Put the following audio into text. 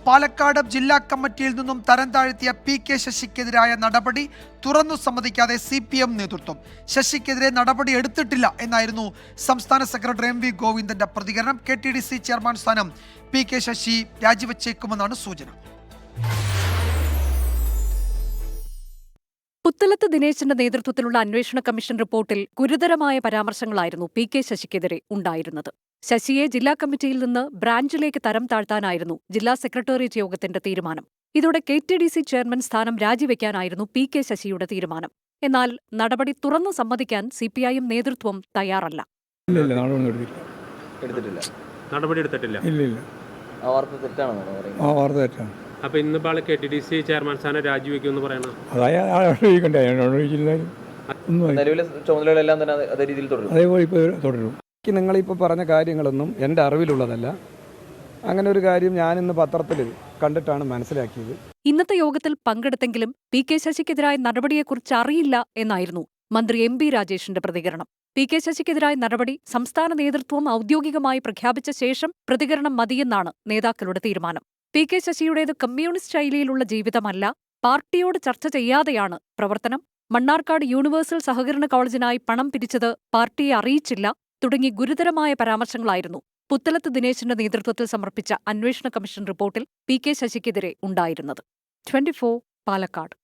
പാലക്കാട് ജില്ലാ കമ്മിറ്റിയിൽ നിന്നും തരം താഴ്ത്തിയ പി.കെ. ശശിക്കെതിരായ നടപടി തുറന്നു സമ്മതിക്കാതെ CPM നേതൃത്വം. ശശിക്കെതിരെ നടപടി എടുത്തിട്ടില്ല എന്നായിരുന്നു സംസ്ഥാന സെക്രട്ടറി M.V. ഗോവിന്ദന്റെ പ്രതികരണം. KTDC ചെയർമാൻ സ്ഥാനം പി.കെ. ശശി രാജിവെച്ചേക്കുമെന്നാണ് സൂചന. പുത്തലത്ത് ദിനേശന്റെ നേതൃത്വത്തിലുള്ള അന്വേഷണ കമ്മീഷൻ റിപ്പോർട്ടിൽ ഗുരുതരമായ പരാമർശങ്ങളായിരുന്നു പി.കെ. ശശിക്കെതിരെ ഉണ്ടായിരുന്നത്. ശശിയെ ജില്ലാ കമ്മിറ്റിയിൽ നിന്ന് ബ്രാഞ്ചിലേക്ക് തരം താഴ്ത്താനായിരുന്നു ജില്ലാ സെക്രട്ടേറിയറ്റ് യോഗത്തിന്റെ തീരുമാനം. ഇതോടെ KTDC ചെയർമാൻ സ്ഥാനം രാജിവെക്കാനായിരുന്നു പി.കെ. ശശിയുടെ തീരുമാനം. എന്നാൽ നടപടി തുറന്നു സമ്മതിക്കാൻ CPIM നേതൃത്വം തയ്യാറല്ല. നടപടി എടുത്തിട്ടില്ല. അപ്പൊ ഇന്നിപ്പോൾ KTDC ചെയർമാൻ സ്ഥാനം രാജിവെക്കുമെന്ന് പറയണം. നിലവിലെ ചുമതലകളെല്ലാം തന്നെ അതേ രീതിയിൽ തുടരും. നിങ്ങളിപ്പോൾ പറഞ്ഞ കാര്യങ്ങളൊന്നും എൻ്റെ അറിവിലുള്ളതല്ല. അങ്ങനെ ഒരു കാര്യം ഞാനിന്ന് പത്രത്തിൽ കണ്ടിട്ടാണ് മനസ്സിലാക്കിയത്. ഇന്നത്തെ യോഗത്തിൽ പങ്കെടുത്തെങ്കിലും പി.കെ. ശശിക്കെതിരായ നടപടിയെക്കുറിച്ച് അറിയില്ല എന്നായിരുന്നു മന്ത്രി M.B. രാജേഷിന്റെ പ്രതികരണം. പി.കെ. ശശിക്കെതിരായ നടപടി സംസ്ഥാന നേതൃത്വം ഔദ്യോഗികമായി പ്രഖ്യാപിച്ച ശേഷം പ്രതികരണം മതിയെന്നാണ് നേതാക്കളുടെ തീരുമാനം. പി.കെ. ശശിയുടേത് കമ്മ്യൂണിസ്റ്റ് ശൈലിയിലുള്ള ജീവിതമല്ല, പാർട്ടിയോട് ചർച്ച ചെയ്യാതെയാണ് പ്രവർത്തനം, മണ്ണാർക്കാട് യൂണിവേഴ്സൽ സഹകരണ കോളേജിനായി പണം പിരിച്ചത് പാർട്ടിയെ അറിയിച്ചില്ല തുടങ്ങി ഗുരുതരമായ പരാമർശങ്ങളായിരുന്നു പുത്തലത്ത് ദിനേശന്റെ നേതൃത്വത്തിൽ സമർപ്പിച്ച അന്വേഷണ കമ്മീഷൻ റിപ്പോർട്ടിൽ പി.കെ. ശശിക്കെതിരെ ഉണ്ടായിരുന്നത്. 24 പാലക്കാട്.